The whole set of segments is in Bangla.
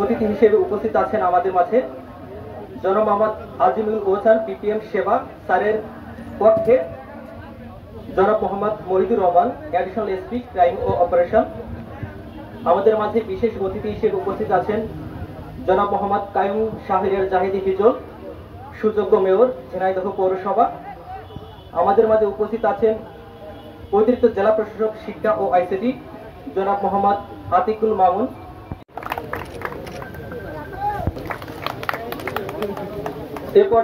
অতিথি হিসেবে উপস্থিত আছেন আমাদের মাঝে জনাব মোহাম্মদ আজিমুল ওহসান পিপিএম সেবা স্যারের পক্ষে জনাব Mohammad Mohidur Rahman additional SP crime ও অপারেশন। আমাদের মাঝে বিশেষ অতিথি হিসেবে উপস্থিত আছেন জনাব মোহাম্মদ কায়ুম শাহরিয়ার জাহিদি হিজল, সুযোগ্য মেয়র ঝিনাইদহ পৌরসভা। আমাদের মাঝে উপস্থিত আছেন অতিরিক্ত জেলা প্রশাসক শিক্ষা ও আইসিটি জনাব মোহাম্মদ আতিকুল মামুন। এরপর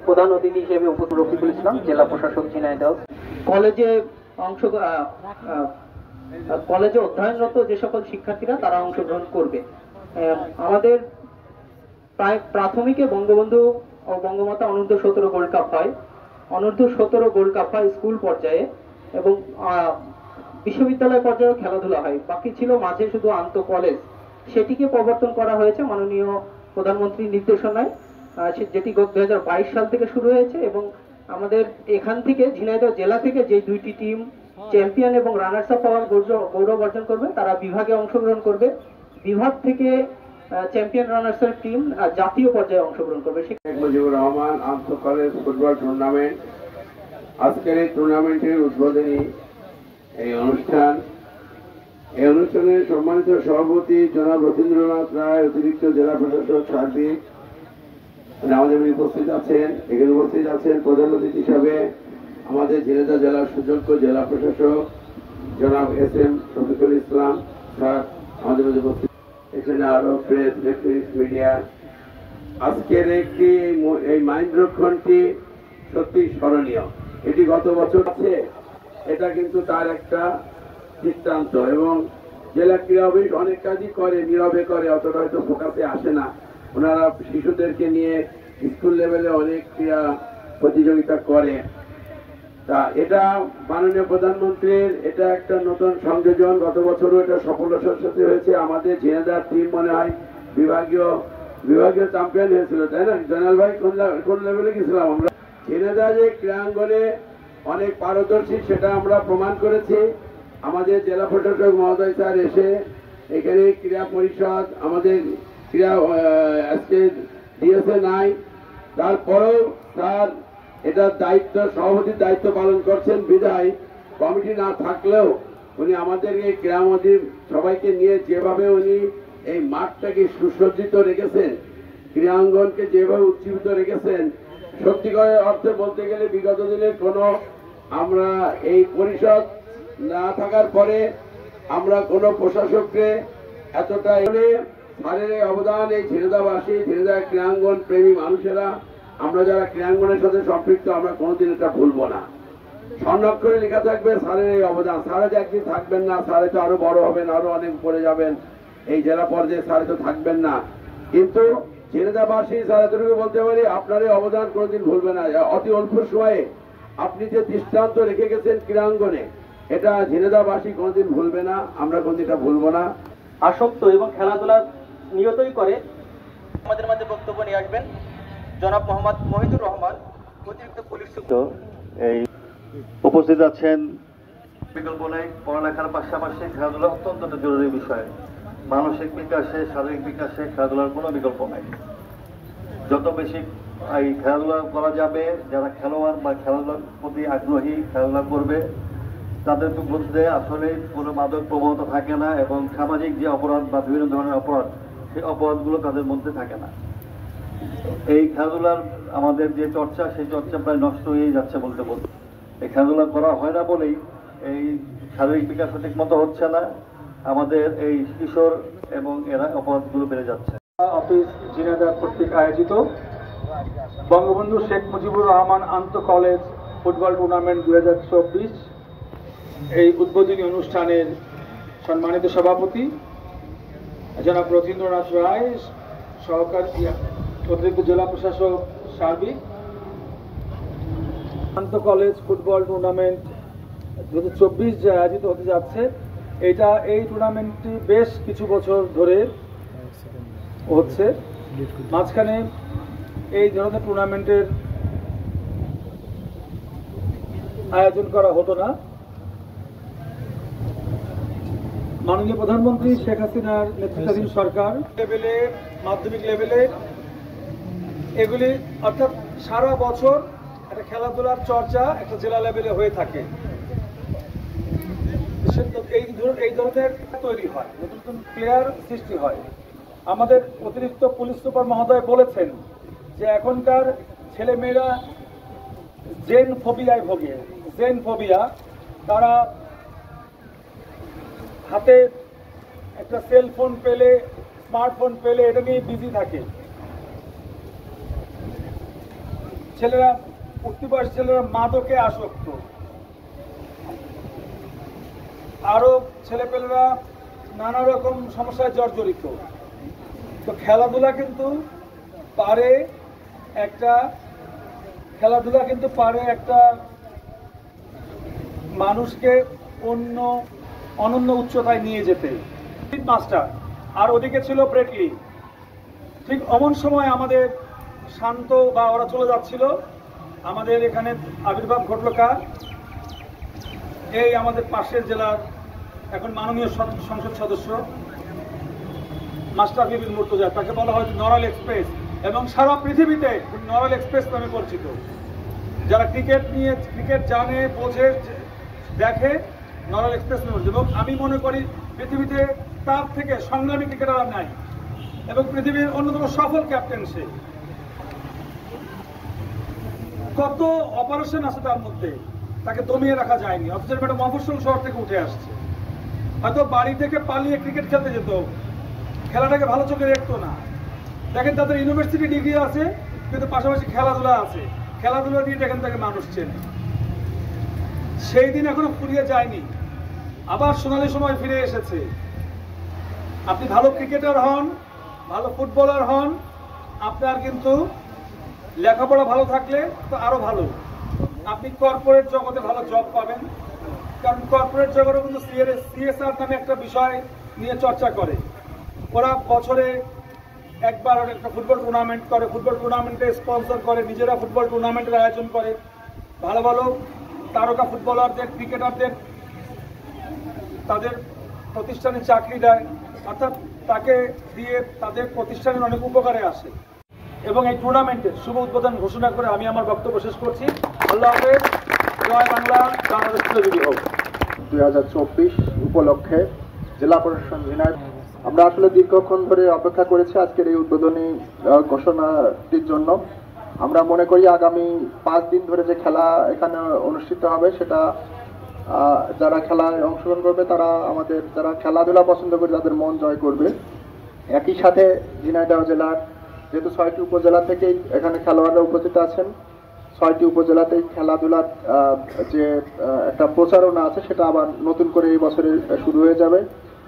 প্রধান অতিথি হিসেবে উপস্থিত রফিকুল ইসলাম, জেলা প্রশাসক ঝিনাইদহ। কলেজে অধ্যয়নরত যে সকল শিক্ষার্থীরা তারা অংশগ্রহণ করবে। আমাদের প্রায় প্রাথমিকে বঙ্গবন্ধু ও বঙ্গমাতা অনূর্ধ্ব 17 গোল্ড কাপ হয়, অনূর্ধ্ব 17 গোল্ড কাপ হয় স্কুল পর্যায়ে এবং বিশ্ববিদ্যালয় পর্যায়ে খেলাধুলা হয়। বাকি ছিল মাঝে শুধু আন্তঃ কলেজ, সেটিকে প্রবর্তন করা হয়েছে মাননীয় প্রধানমন্ত্রীর নির্দেশনায়, যেটি 2022 সাল থেকে শুরু হয়েছে। এবং আমাদের এখান থেকে ঝিনাইদহ জেলা থেকে যে দুইটি টিম চ্যাম্পিয়ন এবং রানার্স আপ হওয়ার গৌরব অর্জন করবে তারা বিভাগে অংশগ্রহণ করবে। বিভাগ থেকে চ্যাম্পিয়ন রানার্সের টিম জাতীয় পর্যায়ে অংশগ্রহণ করবে। শেখ মুজিবুর রহমান আন্তঃ কলেজ ফুটবল টুর্নামেন্ট, আজকের এই টুর্নামেন্টের উদ্বোধনী এই অনুষ্ঠানের সম্মানিত সভাপতি জনাব রবীন্দ্রনাথ রায়, অতিরিক্ত জেলা প্রশাসক সার্বিক আমাদের উপস্থিত আছেন। এখানে উপস্থিত আছেন প্রধান অতিথি হিসাবে আমাদের ঝিনাইদহ জেলার সুযোগ্য জেলা প্রশাসক জনাব এস.এম. শফিকুল ইসলাম স্যার আমাদের মধ্যে উপস্থিত। এখানে আরো প্রেস, ইলেকট্রনিক্স মিডিয়া। আজকের এই মাইন্ডরক্ষণটি সত্যি স্মরণীয়। এটি গত বছর আছে, এটা কিন্তু তার একটা দৃষ্টান্ত। এবং জেলা ক্রীড়া অফিস অনেক কাজই করে, নীরবে করে, অতটা হয়তো ফোকাসে আসে না। ওনারা শিশুদেরকে নিয়ে স্কুল লেভেলে অনেক ক্রীড়া প্রতিযোগিতা করে। তা এটা মাননীয় প্রধানমন্ত্রীর এটা একটা নতুন সংযোজন। গত বছরও এটা সফলতার সাথে হয়েছে। আমাদের ঝিনাইদহ টিম মনে হয় বিভাগীয় চ্যাম্পিয়ন হয়েছিল, তাই না জয়নাল ভাই? কোন লেভেলে গেছিলাম আমরা? ঝিনাইদহ যে ক্রীড়াঙ্গনে অনেক পারদর্শী সেটা আমরা প্রমাণ করেছি। আমাদের জেলা প্রশাসক মহোদয় স্যার এসে এখানে ক্রীড়া পরিষদ আমাদের ক্রীড়া আজকে দিয়েছে নাই, তারপরেও স্যার এটার দায়িত্ব, সভাপতির দায়িত্ব পালন করছেন বিধায় কমিটি না থাকলেও উনি আমাদের এই ক্রীড়ামন্ত্রী সবাইকে নিয়ে যেভাবে উনি এই মাঠটাকে সুসজ্জিত রেখেছেন, ক্রীড়াঙ্গনকে যেভাবে উজ্জীবিত রেখেছেন, সত্যিকারের অর্থে বলতে গেলে বিগত দিনে কোনো আমরা এই পরিষদ না থাকার পরে আমরা কোনো প্রশাসককে এতটা স্যারের অবদান এই ঝিনাইদহবাসী, ঝিনাইদহ ক্রীড়াঙ্গন প্রেমী মানুষেরা, আমরা যারা ক্রীড়াঙ্গনের সাথে সম্পৃক্ত, আমরা কোনোদিন এটা ভুলবো না। স্বর্ণাক্ষরে লেখা থাকবে স্যারের এই অবদান। স্যারে যে একদিন থাকবেন না, স্যারে তো আরো বড় হবেন, আরো অনেক উপরে যাবেন, এই জেলা পর্যায়ে স্যারে তো থাকবেন না, কিন্তু ঝিনাইদহবাসী স্যার এতটুকু বলতে পারি আপনার এই অবদান কোনোদিন ভুলবে না। অতি অল্প সময়ে আপনি যে দৃষ্টান্ত রেখে গেছেন ক্রীড়াঙ্গনে, এটা ঝিনাইদহবাসী কোনোদিন ভুলবে না, আমরা কোনোদিন এটা ভুলবো না। আসক্ত এবং খেলাধুলা নিয়তই করে আমাদের মাঝে বক্তব্য নিয়ে আসবেন জনাব মোহাম্মদ মহিদুর রহমান, অতিরিক্ত পুলিশ সুপার। এই উপস্থিত আছেন, বিকল্প নেই, পড়ালেখার পাশাপাশি খেলাধুলা অত্যন্ত জরুরি বিষয়। মানসিক বিকাশে, শারীরিক বিকাশে খেলাধুলার কোনো বিকল্প নাই। যত বেশি এই খেলাধুলা করা যাবে, যারা খেলোয়াড় বা খেলাধুলার প্রতি আগ্রহী, খেলাধুলা করবে, তাদের মধ্যে আসলে কোনো মাদক প্রবণতা থাকে না এবং সামাজিক যে অপরাধ বা বিভিন্ন ধরনের অপরাধ, সেই অপরাধগুলো তাদের মধ্যে থাকে না। এই খেলাধুলার আমাদের যে চর্চা, সেই চর্চা প্রায় নষ্ট হয়ে যাচ্ছে বলতে বলতে। এই খেলাধুলা করা হয় না বলেই এই শারীরিক বিকাশ সঠিক মতো হচ্ছে না, আমাদের এই কিশোর এবং এরা অপরাধগুলো বেড়ে যাচ্ছে। অফিস ঝিনাইদহ কর্তৃক আয়োজিত বঙ্গবন্ধু শেখ মুজিবুর রহমান আন্তঃ কলেজ ফুটবল টুর্নামেন্ট 2024 এই উদ্বোধনী অনুষ্ঠানের সম্মানিত সভাপতি জনাব রবীন্দ্রনাথ রায়, সহকারী অতিরিক্ত জেলা প্রশাসক সার্বিক, আন্তঃ কলেজ ফুটবল টুর্নামেন্ট 2024 যে আয়োজিত হতে যাচ্ছে, এই টুর্নামেন্টটি বেশ কিছু বছর ধরে হচ্ছে। মাঝখানে এই ধরনের টুর্নামেন্টের আয়োজন করা হতো না। মাননীয় প্রধানমন্ত্রী শেখ হাসিনার নেতৃত্বাধীন সরকার লেভেলে, মাধ্যমিক লেভেলে এগুলি অর্থাৎ সারা বছর একটা খেলাধুলার চর্চা একটা জেলা লেভেলে হয়ে থাকে। এই ধরনের তৈরি হয়, নতুন নতুন প্লেয়ার সৃষ্টি হয়। আমাদের অতিরিক্ত পুলিশ সুপার মহোদয় বলেছেন যে এখনকার ছেলেমেয়েরা জেন ফোবিয়ায় ভোগে। জেন ফোবিয়া, তারা হাতে একটা সেলফোন পেলে, স্মার্টফোন পেলে এটা নিয়ে বিজি থাকে। ছেলেরা, উঠতি বয়স ছেলেরা মাদকে আসক্ত, আরো ছেলেপেলেরা নানা রকম সমস্যায় জর্জরিত। তো খেলাধুলা কিন্তু পারে একটা মানুষকে অনন্য উচ্চতায় নিয়ে যেতে। মাস্টার আর ওদিকে ছিল ব্রেটলি। ঠিক অমন সময় আমাদের শান্ত বা ওরা চলে যাচ্ছিল, আমাদের এখানে আবির্ভাব ঘটল কার? এই আমাদের পাশের জেলার এখন মাননীয় সংসদ সদস্য মাস্টার বিবিন মুর্তজা, তাকে বলা হয় নরাল এক্সপ্রেস, এবং সারা পৃথিবীতে নরাল এক্সপ্রেস নামে পরিচিত। যারা ক্রিকেট জানে, বোঝে, দেখে, নরাল এক্সপ্রেস নামে পরিচিত। এবং আমি মনে করি পৃথিবীতে তার থেকে সংগ্রামী ক্রিকেটার আর নাই, এবং পৃথিবীর অন্যতম সফল ক্যাপ্টেন সে। কত অপারেশন আছে তার মধ্যে, তাকে দমিয়ে রাখা যায়নি। অথচ একটা মফস্বল শহর থেকে উঠে আসছে, হয়তো বাড়ি থেকে পালিয়ে ক্রিকেট খেলতে যেত, খেলাটাকে ভালো চোখে দেখতো না। দেখেন তাদের ইউনিভার্সিটি ডিগ্রি আছে, কিন্তু পাশাপাশি খেলাধুলা আছে, খেলাধুলা দিয়ে দেখেন তাকে মানুষ চেনে। সেই দিন এখনো ফুরিয়ে যায়নি, আবার সোনালী সময় ফিরে এসেছে। আপনি ভালো ক্রিকেটার হন, ভালো ফুটবলার হন, আপনার কিন্তু লেখাপড়া ভালো থাকলে তো আরো ভালো। আপনি কর্পোরেট জগতে ভালো জব পাবেন, কারণ কর্পোরেট জগতে কিন্তু সিএসআর নামে একটা বিষয় নিয়ে চর্চা করে। ওরা বছরে একবার একটা ফুটবল টুর্নামেন্ট করে, ফুটবল টুর্নামেন্টে স্পন্সর করে, নিজেরা ফুটবল টুর্নামেন্টের আয়োজন করে, ভালো ভালো তারকা ফুটবলারদের, ক্রিকেটারদের তাদের প্রতিষ্ঠানে চাকরি দেয়, অর্থাৎ তাকে দিয়ে তাদের প্রতিষ্ঠানের অনেক উপকারে আসে। এবং এই টুর্নামেন্টের শুভ উদ্বোধন ঘোষণা করে আমি আমার বক্তব্য শেষ করছি। আল্লাহ হাফেজ, জয় বাংলা, বাংলাদেশ চিরজীবী হোক। 2024 উপলক্ষে জেলা প্রশাসন ঝিনাইদহ, আমরা আসলে দীর্ঘক্ষণ ধরে অপেক্ষা করেছি আজকের এই উদ্বোধনী ঘোষণাটির জন্য। আমরা মনে করি আগামী 5 দিন ধরে যে খেলা এখানে অনুষ্ঠিত হবে, সেটা যারা খেলায় অংশগ্রহণ করবে তারা আমাদের যারা খেলাধুলা পছন্দ করে তাদের মন জয় করবে। একই সাথে ঝিনাইদহ জেলার যেহেতু 6টি উপজেলা থেকেই এখানে খেলোয়াড়রা উপস্থিত আছেন, 6টি উপজেলাতেই খেলাধুলার যে একটা প্রচারণা আছে সেটা আবার নতুন করে এই বছরে শুরু হয়ে যাবে।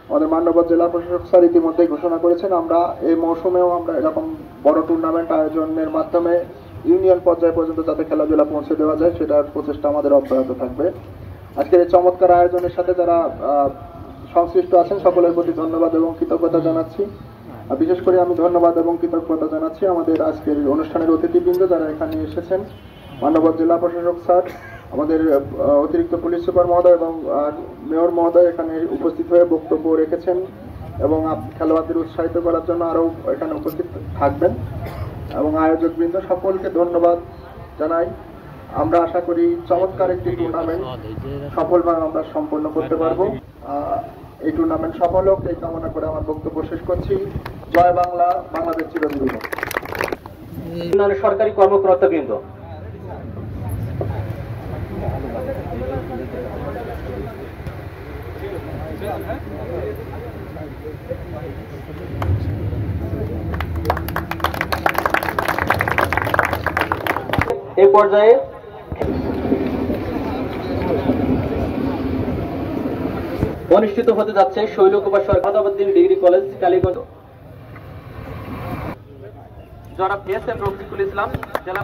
আমাদের মান্যবর জেলা প্রশাসক স্যার ইতিমধ্যেই ঘোষণা করেছেন আমরা এই মৌসুমেও আমরা এরকম বড় টুর্নামেন্ট আয়োজনের মাধ্যমে ইউনিয়ন পর্যায় পর্যন্ত যাতে খেলাধুলা পৌঁছে দেওয়া যায় সেটার প্রচেষ্টা আমাদের অব্যাহত থাকবে। আজকের এই চমৎকার আয়োজনের সাথে যারা সংশ্লিষ্ট আছেন সকলের প্রতি ধন্যবাদ এবং কৃতজ্ঞতা জানাচ্ছি। বিশেষ করে আমি ধন্যবাদ এবং কৃতজ্ঞতা জানাচ্ছি আমাদের আজকের অনুষ্ঠানের অতিথিবৃন্দ যারা এখানে এসেছেন, মান্যবর জেলা প্রশাসক স্যার, আমাদের অতিরিক্ত পুলিশ সুপার মহোদয় এবং মেয়র মহোদয় এখানে উপস্থিত হয়ে বক্তব্য রেখেছেন এবং খেলোয়াড়দের উৎসাহিত করার জন্য আরও এখানে উপস্থিত থাকবেন, এবং আয়োজকবৃন্দ সকলকে ধন্যবাদ জানাই। আমরা আশা করি চমৎকার একটি টুর্নামেন্ট সফলভাবে আমরা সম্পন্ন করতে পারবো। এই টুর্নামেন্ট সফল হোক এই কামনা করে আমার বক্তব্য শেষ করছি। জয় বাংলা, বাংলাদেশ চিরজীবী হোক। সরকারি কর্মকর্তাবৃন্দ, এ পর্যায়ে অনুষ্ঠিত হতে যাচ্ছে শৈলকুপা সরকারউদ্দিন ডিগ্রি কলেজ কালীগঞ্জ। জনাব এস.এম. রফিকুল ইসলাম জেলা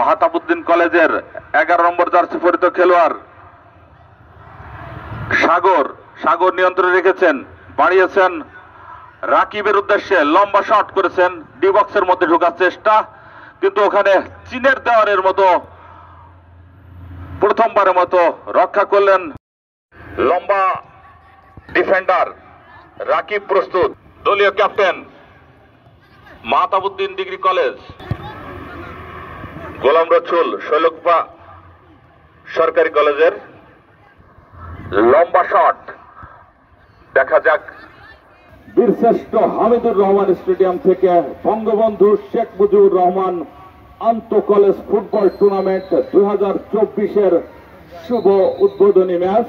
মাহতাবউদ্দিন কলেজের 11 নম্বর জার্সি পরিহিত খেলোয়াড় সাগর নিয়ন্ত্রণে রেখেছেন, বাড়িয়েছেন রাকিবের উদ্দেশ্যে, লম্বা শট করেছেন, ডি বক্সের মধ্যে ঢোকার চেষ্টা, কিন্তু ওখানে চীনের দেওয়ারের মতো প্রথমবারের মতো রক্ষা করলেন। লম্বা ডিফেন্ডার রাকিব প্রস্তুত, দলীয় ক্যাপ্টেন মাহতাবউদ্দিন ডিগ্রি কলেজ গোলাম রসুল শৈলকুপা সরকারি কলেজের লম্বা শট, দেখা যাক। বীরশ্রেষ্ঠ হামিদুর রহমান স্টেডিয়াম থেকে বঙ্গবন্ধু শেখ মুজিবুর রহমান আন্তঃ কলেজ ফুটবল টুর্নামেন্ট 2024-এর শুভ উদ্বোধনী ম্যাচ।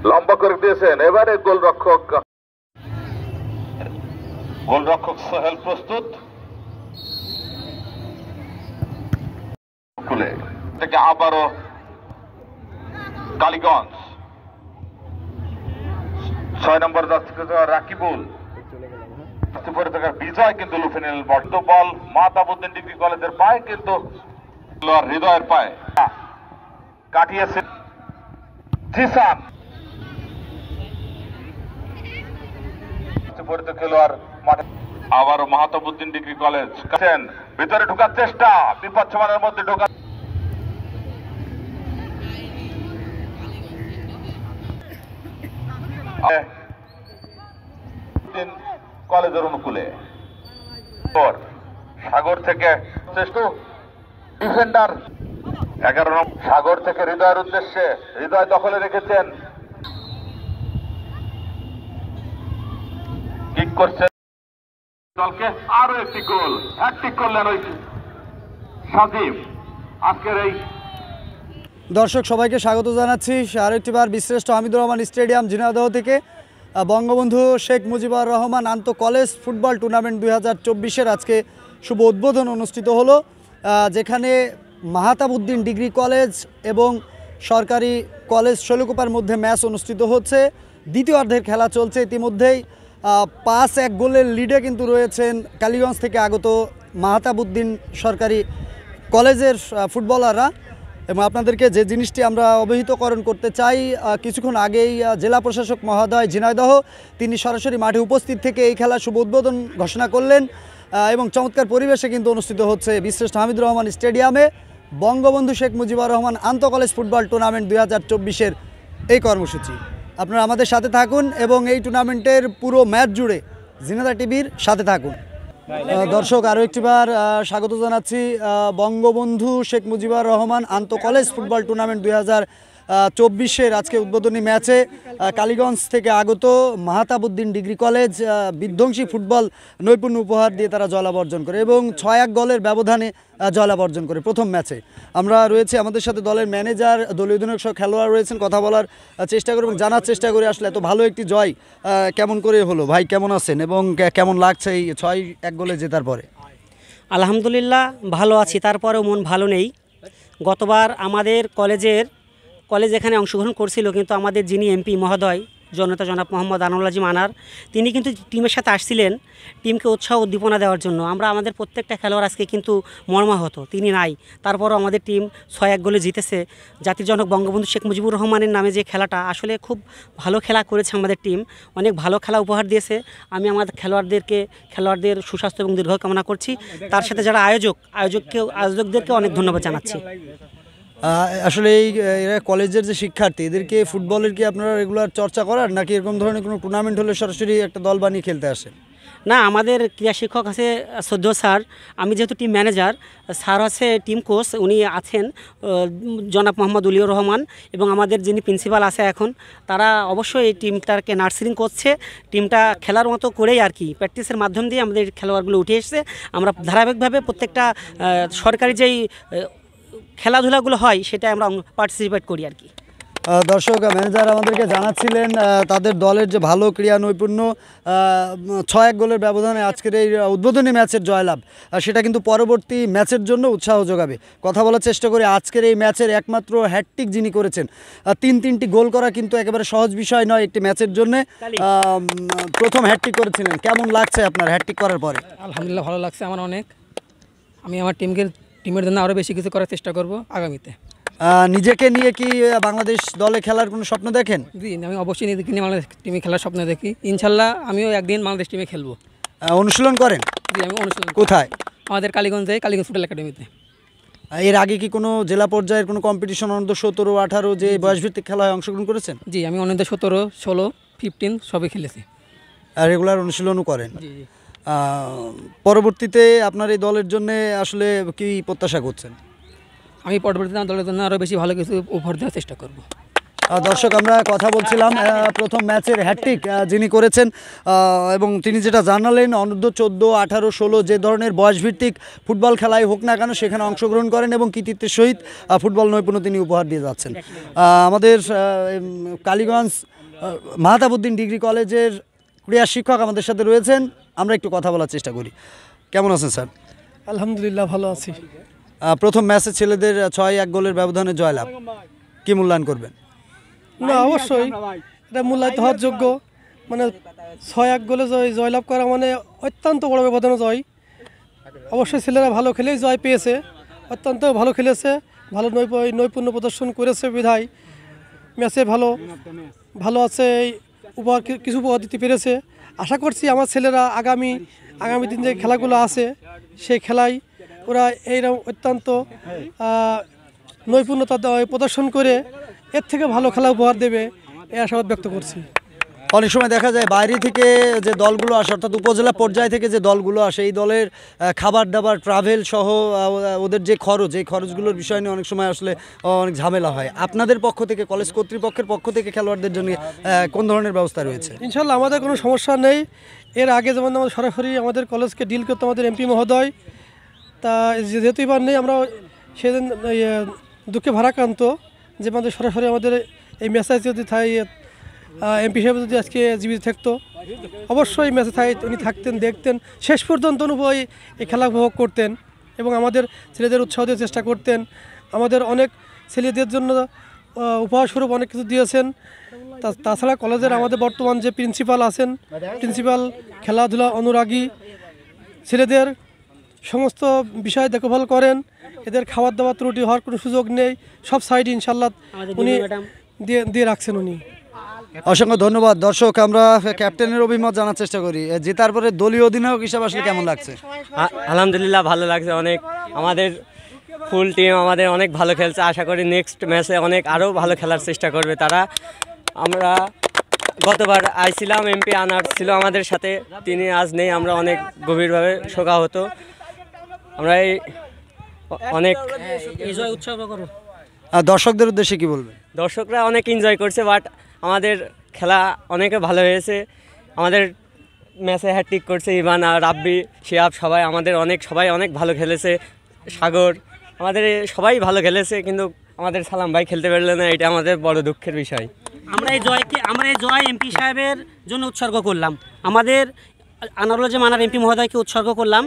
লম্বা করে দিয়েছেন, এবারে গোলরক্ষক সোহেল প্রস্তুত, খুলে থেকে আবারও কালীগঞ্জ 6 নম্বর রাকিবুল বিজয় কিন্তু লুফে নিলেন বল। মাহতাবউদ্দিন ডিগ্রি কলেজের পায়ে কিন্তু হৃদয়ের পায়ে কাটিয়েছে জিসান, খেলোয়াড় মাঠে আবারও মাহতাবউদ্দিন ডিগ্রি কলেজ ভিতরে ঢোকার চেষ্টা, বিপদ সীমানার মধ্যে ঢোকার কলেজের অনুকূলে সাগর থেকে শ্রেষ্ঠ ডিফেন্ডার 11 নম্বর সাগর থেকে হৃদয়ের উদ্দেশ্যে, হৃদয় দখলে রেখেছেন, কিক করছেন দলকে, আরো একটি গোল হ্যাটট্রিক করলেন ওই সাজিম। আজকের এই দর্শক সবাইকে স্বাগত জানাচ্ছি আরেকটিবার বীরশ্রেষ্ঠ হামিদুর রহমান স্টেডিয়াম ঝিনাইদহ থেকে। বঙ্গবন্ধু শেখ মুজিবুর রহমান আন্তঃ কলেজ ফুটবল টুর্নামেন্ট 2024-এর আজকে শুভ উদ্বোধন অনুষ্ঠিত হলো, যেখানে মাহতাবউদ্দিন ডিগ্রি কলেজ এবং সরকারি কলেজ শৈলকুপার মধ্যে ম্যাচ অনুষ্ঠিত হচ্ছে। দ্বিতীয়ার্ধের খেলা চলছে, ইতিমধ্যেই 5-1 গোলের লিডে কিন্তু রয়েছেন কালীগঞ্জ থেকে আগত মাহতাবউদ্দিন সরকারি কলেজের ফুটবলাররা। এবং আপনাদেরকে যে জিনিসটি আমরা অবহিতকরণ করতে চাই, কিছুক্ষণ আগেই জেলা প্রশাসক মহোদয় ঝিনাইদহ তিনি সরাসরি মাঠে উপস্থিত থেকে এই খেলার শুভ উদ্বোধন ঘোষণা করলেন এবং চমৎকার পরিবেশে কিন্তু অনুষ্ঠিত হচ্ছে বীরশ্রেষ্ঠ হামিদুর রহমান স্টেডিয়ামে বঙ্গবন্ধু শেখ মুজিবুর রহমান আন্তঃ কলেজ ফুটবল টুর্নামেন্ট 2024-এর এই কর্মসূচি। আপনারা আমাদের সাথে থাকুন এবং এই টুর্নামেন্টের পুরো ম্যাচ জুড়ে ঝিনাইদহ টিভির সাথে থাকুন। দর্শক আরও একটিবার স্বাগত জানাচ্ছি বঙ্গবন্ধু শেখ মুজিবুর রহমান আন্তঃ কলেজ ফুটবল টুর্নামেন্ট 2024-এর আজকে উদ্বোধনী ম্যাচে কালীগঞ্জ থেকে আগত মাহতাবউদ্দিন ডিগ্রি কলেজ বিধ্বংসী ফুটবল নৈপুণ্য উপহার দিয়ে তারা জয়লাভ অর্জন করে এবং 6-1 গোলের ব্যবধানে জয়লাভ অর্জন করে প্রথম ম্যাচে। আমরা রয়েছে আমাদের সাথে দলের ম্যানেজার, দলীয় অধিনায়ক সহ খেলোয়াড় রয়েছেন, কথা বলার চেষ্টা করে এবং জানার চেষ্টা করে আসলে এত ভালো একটি জয় কেমন করে হলো, ভাই কেমন আছেন এবং কেমন লাগছে এই 6-1 গোলে জেতার পরে? আলহামদুলিল্লাহ ভালো আছি, তারপরেও মন ভালো নেই। গতবার আমাদের কলেজ এখানে অংশগ্রহণ করছিল, কিন্তু আমাদের যিনি এমপি মহোদয় জনাব মোহাম্মদ আনোয়ার আজিম আনার, তিনি কিন্তু টিমের সাথে আসছিলেন টিমকে উৎসাহ উদ্দীপনা দেওয়ার জন্য। আমরা আমাদের প্রত্যেকটা খেলোয়াড় আজকে কিন্তু মর্মাহত, তিনি নাই, তারপরও আমাদের টিম 6-1 গোলে জিতেছে। জাতির জনক বঙ্গবন্ধু শেখ মুজিবুর রহমানের নামে যে খেলাটা, আসলে খুব ভালো খেলা করেছে আমাদের টিম, অনেক ভালো খেলা উপহার দিয়েছে। আমি আমাদের খেলোয়াড়দের সুস্বাস্থ্য এবং দীর্ঘ কামনা করছি। তার সাথে যারা আয়োজকদেরকে অনেক ধন্যবাদ জানাচ্ছি। আসলে এই এরা কলেজের যে শিক্ষার্থী, এদেরকে ফুটবলের কি আপনারা রেগুলার চর্চা করার, নাকি এরকম ধরনের কোনো টুর্নামেন্ট হলে সরাসরি একটা দল বানিয়ে খেলতে আসে? না, আমাদের ক্রীড়া শিক্ষক আছে সদ্য স্যার, আমি যেহেতু টিম ম্যানেজার, স্যার আছে টিম কোচ, উনি আছেন জনাব মোহাম্মদ উলিউর রহমান, এবং আমাদের যিনি প্রিন্সিপাল আছে এখন, তারা অবশ্যই এই টিমটাকে নার্সারিং করছে। টিমটা খেলার মতো করেই আর কি প্র্যাকটিসের মাধ্যম দিয়ে আমাদের খেলোয়াড়গুলো উঠে এসেছে। আমরা ধারাবাহিকভাবে প্রত্যেকটা সরকারি যেই খেলাধুলাগুলো হয় সেটা আমরা পার্টিসিপেট করি আর কি। দর্শক ম্যানেজার আমাদেরকে জানাচ্ছিলেন তাদের দলের যে ভালো ক্রীড়া নৈপুণ্য, 6-1 গোলের ব্যবধানে আজকের এই উদ্বোধনী ম্যাচের জয়লাভ, সেটা কিন্তু পরবর্তী ম্যাচের জন্য উৎসাহ যোগাবে। কথা বলার চেষ্টা করি আজকের এই ম্যাচের একমাত্র হ্যাটট্রিক যিনি করেছেন, 3টি গোল করা কিন্তু একেবারে সহজ বিষয় নয় একটি ম্যাচের জন্য। প্রথম হ্যাটট্রিক করেছিলেন, কেমন লাগছে আপনার হ্যাটট্রিক করার পরে? আলহামদুলিল্লাহ ভালো লাগছে আমার অনেক। আমি আমার টিমের জন্য আরও বেশি কিছু করার চেষ্টা করব আগামীতে। নিজেকে নিয়ে কি বাংলাদেশ দলে খেলার কোনো স্বপ্ন দেখেন? জি, আমি অবশ্যই নিজেকে নিয়ে বাংলাদেশ টিমে খেলার স্বপ্ন দেখি। ইনশাল্লাহ আমিও একদিন বাংলাদেশ টিমে খেলবো। অনুশীলন করেন? জি, আমি অনুশীলন। কোথায়? আমাদের কালীগঞ্জ ফুটবল একাডেমিতে। এর আগে কি কোনো জেলা পর্যায়ের কোনো কম্পিটিশন অনূর্ধ্ব 17, 18 যে বয়সভিত্তিক খেলায় অংশগ্রহণ করেছেন? জি, আমি অনূর্ধ্ব 17, 16, 15 সবই খেলেছি। রেগুলার অনুশীলনও করেন? জি জি। পরবর্তীতে আপনার এই দলের জন্য আসলে কি প্রত্যাশা করছেন? আমি পরবর্তীতে দলের জন্য আরও বেশি ভালো কিছু উপহার দেওয়ার চেষ্টা করব। দর্শক, আমরা কথা বলছিলাম প্রথম ম্যাচের হ্যাটট্রিক যিনি করেছেন এবং তিনি যেটা জানালেন অনূর্ধ্ব 14, 18, 16 যে ধরনের বয়সভিত্তিক ফুটবল খেলায় হোক না কেন সেখানে অংশগ্রহণ করেন এবং কৃতিত্বের সহিত ফুটবল নৈপুণ্য তিনি উপহার দিয়ে যাচ্ছেন। আমাদের কালীগঞ্জ মাহতাবউদ্দিন ডিগ্রি কলেজের ক্রীড়া শিক্ষক আমাদের সাথে রয়েছেন, আমরা একটু কথা বলার চেষ্টা করি। কেমন আছেন স্যার? আলহামদুলিল্লাহ, ভালো আছি। প্রথম ম্যাচে ছেলেদের 6-1 গোলের ব্যবধানে জয়লাভ, কি মূল্যায়ন করবেন? না, অবশ্যই এটা মূল্যায়িত হওয়ার যোগ্য। মানে 6-1 গোলে জয়লাভ করা মানে অত্যন্ত বড় ব্যবধানে জয়। অবশ্যই ছেলেরা ভালো খেলেই জয় পেয়েছে, অত্যন্ত ভালো খেলেছে, ভালো নৈপুণ্য প্রদর্শন করেছে বিধায় ম্যাচে ভালো আছে, কিছু উপহার দিতে পেরেছে। আশা করছি আমার ছেলেরা আগামী দিন যে খেলাগুলো আছে সেই খেলায় ওরা এইরকম অত্যন্ত নৈপুণ্যতা প্রদর্শন করে এর থেকে ভালো খেলা উপহার দেবে এই আশাবাদ ব্যক্ত করছি। অনেক সময় দেখা যায় বাইরে থেকে যে দলগুলো আসে, অর্থাৎ উপজেলা পর্যায় থেকে যে দলগুলো আসে, এই দলের খাবার দাবার, ট্রাভেল সহ ওদের যে খরচ, এই খরচগুলোর বিষয় নিয়ে অনেক সময় আসলে অনেক ঝামেলা হয়। আপনাদের পক্ষ থেকে, কলেজ কর্তৃপক্ষের পক্ষ থেকে খেলোয়াড়দের জন্য কোন ধরনের ব্যবস্থা রয়েছে? ইনশাল্লাহ আমাদের কোনো সমস্যা নেই। এর আগে যেমন আমাদের সরাসরি আমাদের কলেজকে ডিল করতে আমাদের এমপি মহোদয়, তা যেহেতু এবার নেই, আমরা সেদিন দুঃখে ভারাক্রান্ত যে আমাদের সরাসরি আমাদের এই ম্যাচে যদি এমপি সাহেব যদি আজকে জীবিত থাকতো, অবশ্যই ম্যাচে উনি থাকতেন, দেখতেন, শেষ পর্যন্ত অনুভব এই খেলা উপভোগ করতেন এবং আমাদের ছেলেদের উৎসাহ দেওয়ার চেষ্টা করতেন। আমাদের অনেক ছেলেদের জন্য উপহারস্বরূপ অনেক কিছু দিয়েছেন। তাছাড়া কলেজের আমাদের বর্তমান যে প্রিন্সিপাল আছেন, প্রিন্সিপাল খেলাধুলা অনুরাগী, ছেলেদের সমস্ত বিষয় দেখভাল করেন, এদের খাবার দাবার ত্রুটি হওয়ার কোনো সুযোগ নেই, সব সাইড ইনশাল্লাহ উনি দিয়ে রাখছেন উনি। অসংখ্য ধন্যবাদ। দর্শক, আমরা ক্যাপ্টেনের অভিমত জানার চেষ্টা করি। জেতার পরে দলীয় অধিনায়ক হিসাবে আসলে কেমন লাগছে? আলহামদুলিল্লাহ, ভালো লাগছে অনেক। আমাদের ফুল টিম আমাদের অনেক ভালো খেলছে। আশা করি নেক্সট ম্যাচে আরও ভালো খেলার চেষ্টা করবে তারা। আমরা গতবার আইছিলাম, এমপি আনার ছিল আমাদের সাথে, তিনি আজ নেই, আমরা অনেক গভীরভাবে শোকাহত। আমরা অনেক উৎসর্গ করব। দর্শকদের উদ্দেশ্যে কি বলবেন? দর্শকরা অনেক এনজয় করছে, বাট আমাদের খেলা অনেকে ভালো হয়েছে। আমাদের ম্যাচে হ্যাটট্রিক করছে ইভান আর রাব্বি, শিহাব, সবাই অনেক ভালো খেলেছে। সাগর, আমাদের সবাই ভালো খেলেছে, কিন্তু আমাদের সালাম ভাই খেলতে পারলে না, এটা আমাদের বড় দুঃখের বিষয়। আমরা এই জয় এমপি সাহেবের জন্য উৎসর্গ করলাম, আমাদের আনোয়ারুল মানার এমপি মহোদয়কে উৎসর্গ করলাম।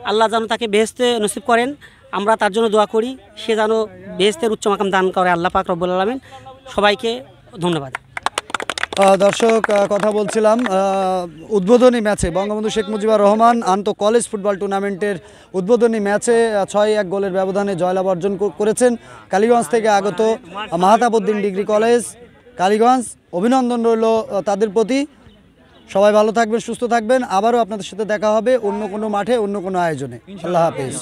আল্লাহ যেন তাকে বেহেশতে নসিব করেন, আমরা তার জন্য দোয়া করি, সে যেন বেহেশতের উচ্চ মাকাম দান করে আল্লাহ পাক রব্বুল আলামিন। সবাইকে ধন্যবাদ। দর্শক, কথা বলছিলাম উদ্বোধনী ম্যাচে বঙ্গবন্ধু শেখ মুজিবুর রহমান আন্তঃ কলেজ ফুটবল টুর্নামেন্টের উদ্বোধনী ম্যাচে 6-1 গোলের ব্যবধানে জয়লাভ অর্জন করেছেন কালীগঞ্জ থেকে আগত মাহতাবউদ্দিন ডিগ্রি কলেজ কালীগঞ্জ। অভিনন্দন রইল তাদের প্রতি। সবাই ভালো থাকবেন, সুস্থ থাকবেন। আবারও আপনাদের সাথে দেখা হবে অন্য কোনো মাঠে, অন্য কোনো আয়োজনে। আল্লাহ হাফেজ।